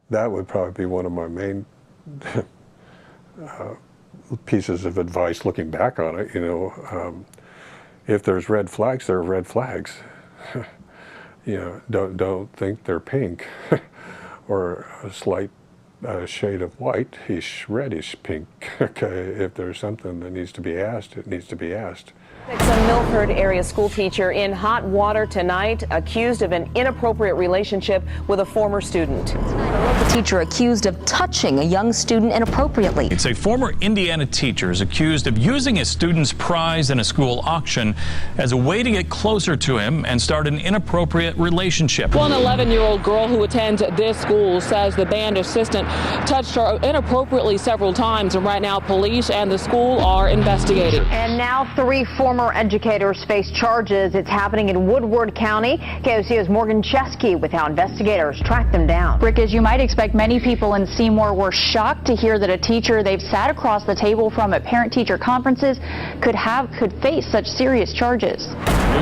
That would probably be one of my main pieces of advice looking back on it. If there's red flags, there are red flags. Don't think they're pink or a slight shade of white. He's reddish pink. Okay, if there's something that needs to be asked, it needs to be asked. A Milford area school teacher in hot water tonight, accused of an inappropriate relationship with a former student. The teacher accused of touching a young student inappropriately. It's a former Indiana teacher is accused of using a student's prize in a school auction as a way to get closer to him and start an inappropriate relationship. One 11-year-old girl who attends this school says the band assistant touched her inappropriately several times, and right now police and the school are investigating. And now 3 former educators face charges. It's happening in Woodward County. KOCO's Morgan Chesky with how investigators track them down. Rick, as you might expect, many people in Seymour were shocked to hear that a teacher they've sat across the table from at parent-teacher conferences could face such serious charges.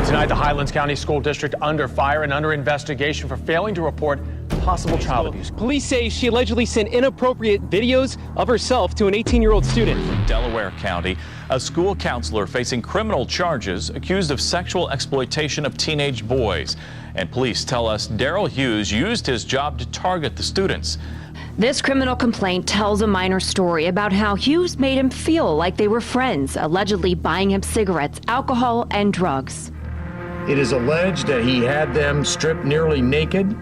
Tonight, the Highlands County School District under fire and under investigation for failing to report possible child abuse. Police say she allegedly sent inappropriate videos of herself to an 18-year-old student. In Delaware County, a school counselor facing criminal charges accused of sexual exploitation of teenage boys. And police tell us Darrell Hughes used his job to target the students. This criminal complaint tells a minor story about how Hughes made him feel like they were friends, allegedly buying him cigarettes, alcohol, and drugs. It is alleged that he had them stripped nearly naked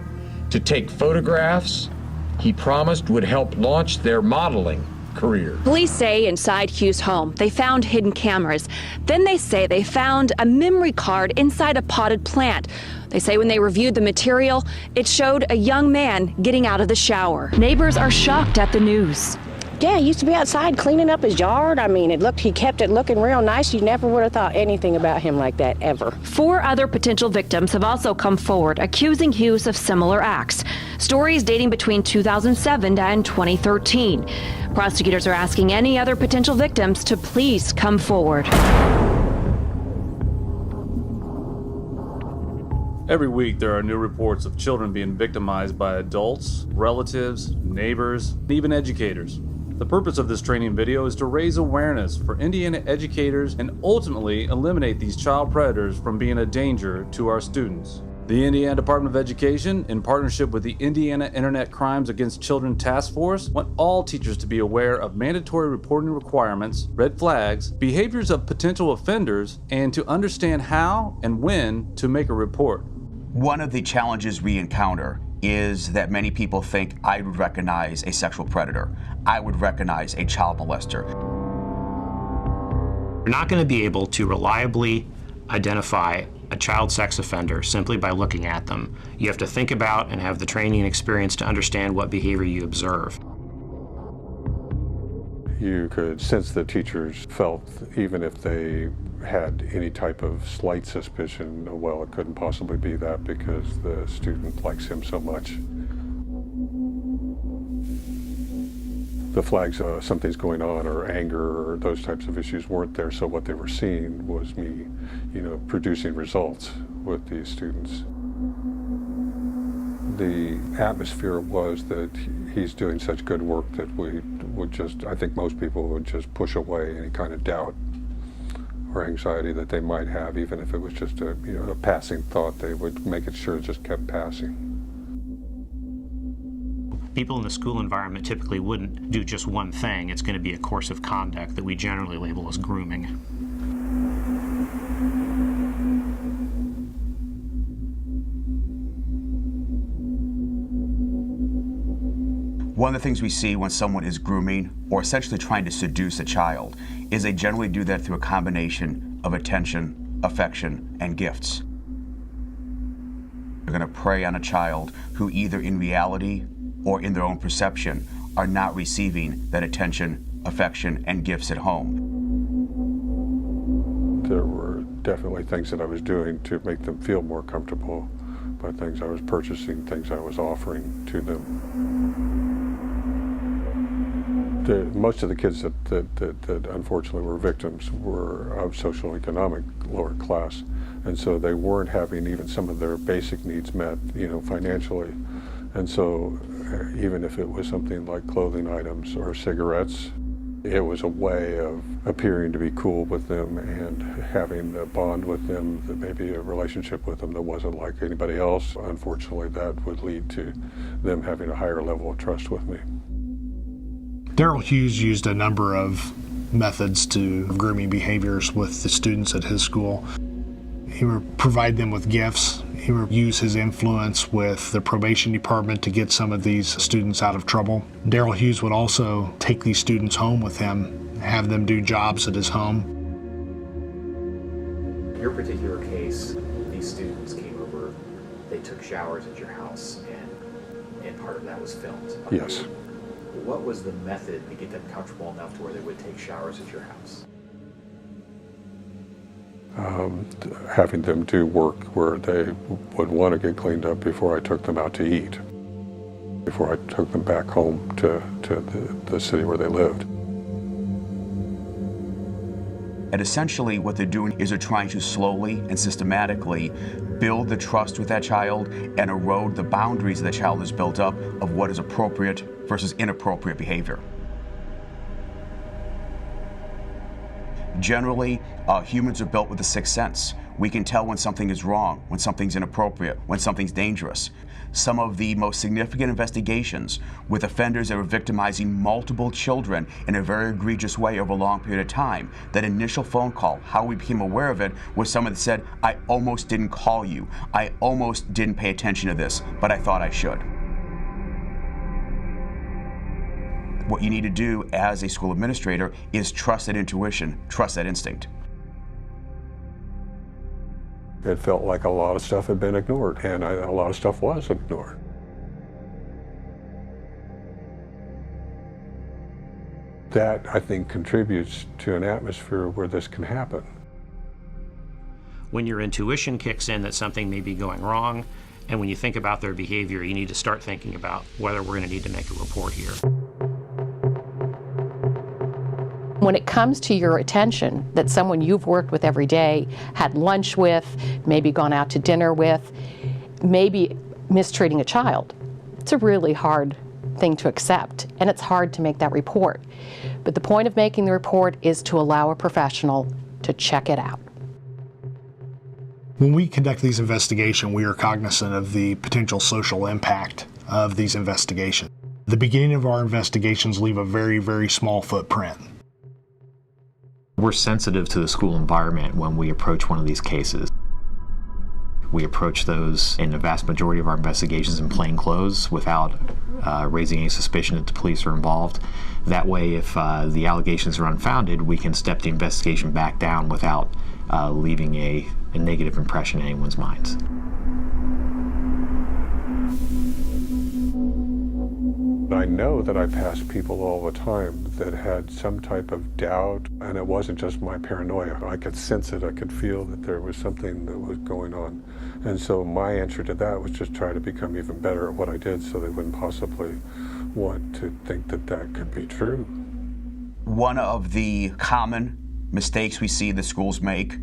to take photographs he promised would help launch their modeling career. Police say inside Hughes' home, they found hidden cameras. Then they say they found a memory card inside a potted plant. They say when they reviewed the material, it showed a young man getting out of the shower. Neighbors are shocked at the news. Yeah, he used to be outside cleaning up his yard. I mean, he kept it looking real nice. You never would have thought anything about him like that, ever. 4 other potential victims have also come forward accusing Hughes of similar acts. Stories dating between 2007 and 2013. Prosecutors are asking any other potential victims to please come forward. Every week, there are new reports of children being victimized by adults, relatives, neighbors, and even educators. The purpose of this training video is to raise awareness for Indiana educators and ultimately eliminate these child predators from being a danger to our students. The Indiana Department of Education, in partnership with the Indiana Internet Crimes Against Children Task Force, want all teachers to be aware of mandatory reporting requirements, red flags, behaviors of potential offenders, and to understand how and when to make a report. One of the challenges we encounter is that many people think I would recognize a sexual predator. I would recognize a child molester. You're not going to be able to reliably identify a child sex offender simply by looking at them. You have to think about and have the training and experience to understand what behavior you observe. You could sense the teachers felt, even if they had any type of slight suspicion, well, it couldn't possibly be that because the student likes him so much. The flags, something's going on, or anger, or those types of issues weren't there, so what they were seeing was me, producing results with these students. The atmosphere was that he's doing such good work that we would I think most people would just push away any kind of doubt or anxiety that they might have, even if it was just a passing thought. They would make it sure it just kept passing. People in the school environment typically wouldn't do just one thing. It's going to be a course of conduct that we generally label as grooming. One of the things we see when someone is grooming or essentially trying to seduce a child is they generally do that through a combination of attention, affection, and gifts. They're going to prey on a child who either in reality or in their own perception are not receiving that attention, affection, and gifts at home. There were definitely things that I was doing to make them feel more comfortable, by things I was purchasing, things I was offering to them. Most of the kids that unfortunately were victims were of socioeconomic lower class, and so they weren't having even some of their basic needs met, financially. And so even if it was something like clothing items or cigarettes. It was a way of appearing to be cool with them and having a bond with them, that maybe a relationship with them that wasn't like anybody else. Unfortunately, that would lead to them having a higher level of trust with me. Darrell Hughes used a number of methods to grooming behaviors with the students at his school. He would provide them with gifts. He would use his influence with the probation department to get some of these students out of trouble. Darrell Hughes would also take these students home with him, have them do jobs at his home. In your particular case, these students came over, they took showers at your house, and part of that was filmed. Yes. What was the method to get them comfortable enough to where they would take showers at your house? Having them do work where they would want to get cleaned up before I took them out to eat, before I took them back home to the city where they lived. And essentially what they're doing is they're trying to slowly and systematically build the trust with that child and erode the boundaries that child has built up of what is appropriate versus inappropriate behavior. Generally, humans are built with a sixth sense. We can tell when something is wrong, when something's inappropriate, when something's dangerous. Some of the most significant investigations with offenders that were victimizing multiple children in a very egregious way over a long period of time, that initial phone call, how we became aware of it, was someone that said, I almost didn't call you. I almost didn't pay attention to this, but I thought I should. What you need to do as a school administrator is trust that intuition, trust that instinct. It felt like a lot of stuff had been ignored, and a lot of stuff was ignored. That, I think, contributes to an atmosphere where this can happen. When your intuition kicks in that something may be going wrong, and when you think about their behavior, you need to start thinking about whether we're going to need to make a report here. When it comes to your attention that someone you've worked with every day, had lunch with, maybe gone out to dinner with, maybe mistreating a child, it's a really hard thing to accept, and it's hard to make that report. But the point of making the report is to allow a professional to check it out. When we conduct these investigations, we are cognizant of the potential social impact of these investigations. The beginning of our investigations leave a very, very small footprint. We're sensitive to the school environment when we approach one of these cases. We approach those in the vast majority of our investigations in plain clothes without raising any suspicion that the police are involved. That way, if the allegations are unfounded, we can step the investigation back down without leaving a negative impression in anyone's minds. I know that I passed people all the time that had some type of doubt, and it wasn't just my paranoia. I could sense it, I could feel that there was something that was going on. And so my answer to that was just try to become even better at what I did so they wouldn't possibly want to think that that could be true. One of the common mistakes we see that schools make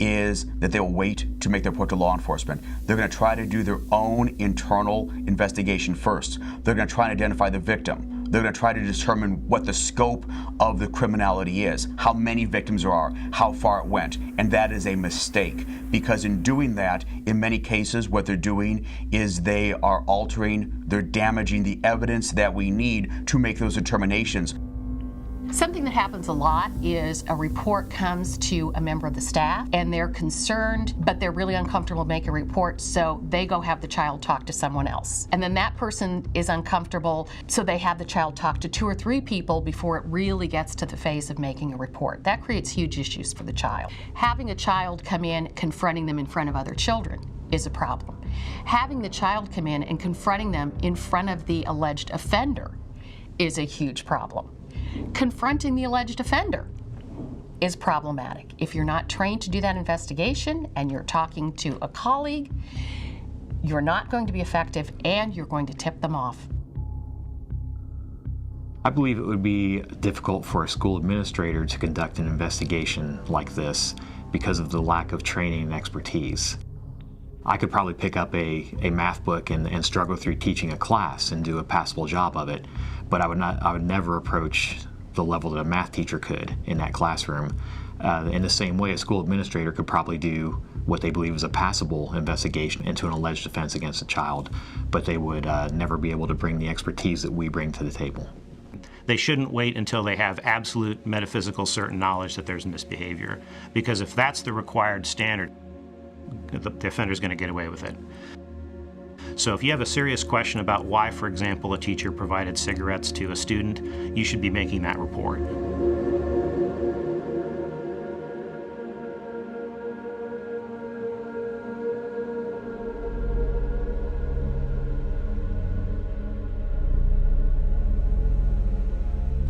is that they'll wait to make their report to law enforcement. They're going to try to do their own internal investigation first. They're going to try and identify the victim. They're going to try to determine what the scope of the criminality is, how many victims there are, how far it went. And that is a mistake, because in doing that, in many cases, what they're doing is they are altering, they're damaging the evidence that we need to make those determinations. Something that happens a lot is a report comes to a member of the staff and they're concerned, but they're really uncomfortable making a report, so they go have the child talk to someone else. And then that person is uncomfortable, so they have the child talk to 2 or 3 people before it really gets to the phase of making a report. That creates huge issues for the child. Having a child come in, confronting them in front of other children is a problem. Having the child come in and confronting them in front of the alleged offender is a huge problem. Confronting the alleged offender is problematic. If you're not trained to do that investigation and you're talking to a colleague, you're not going to be effective and you're going to tip them off. I believe it would be difficult for a school administrator to conduct an investigation like this because of the lack of training and expertise. I could probably pick up a math book and struggle through teaching a class and do a passable job of it, but I would never approach the level that a math teacher could in that classroom. In the same way, a school administrator could probably do what they believe is a passable investigation into an alleged offense against a child, but they would never be able to bring the expertise that we bring to the table. They shouldn't wait until they have absolute metaphysical certain knowledge that there's misbehavior, because if that's the required standard, the offender's going to get away with it. So if you have a serious question about why, for example, a teacher provided cigarettes to a student, you should be making that report.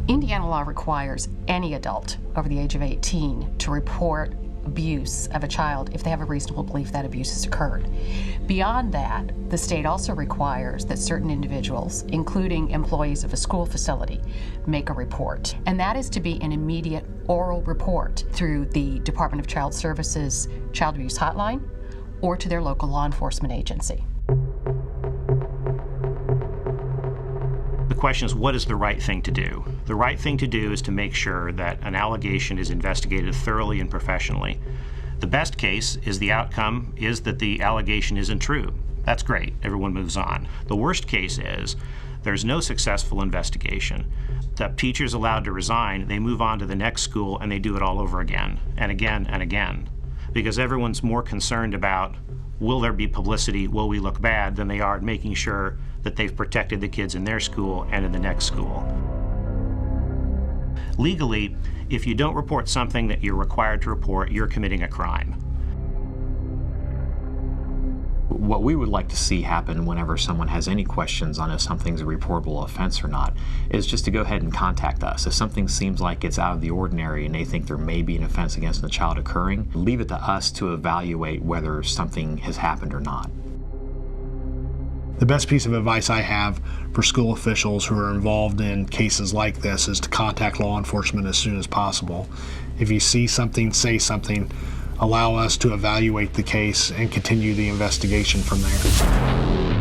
Indiana law requires any adult over the age of 18 to report abuse of a child if they have a reasonable belief that abuse has occurred. Beyond that, the state also requires that certain individuals, including employees of a school facility, make a report. And that is to be an immediate oral report through the Department of Child Services Child Abuse Hotline or to their local law enforcement agency. The question is, what is the right thing to do? The right thing to do is to make sure that an allegation is investigated thoroughly and professionally. The best case is the outcome is that the allegation isn't true. That's great, everyone moves on. The worst case is there's no successful investigation. The teacher's allowed to resign, they move on to the next school and they do it all over again and again and again. Because everyone's more concerned about, will there be publicity, will we look bad, than they are making sure that they've protected the kids in their school and in the next school. Legally, if you don't report something that you're required to report, you're committing a crime. What we would like to see happen whenever someone has any questions on if something's a reportable offense or not is just to go ahead and contact us. If something seems like it's out of the ordinary and they think there may be an offense against the child occurring, leave it to us to evaluate whether something has happened or not. The best piece of advice I have for school officials who are involved in cases like this is to contact law enforcement as soon as possible. If you see something, say something. Allow us to evaluate the case and continue the investigation from there.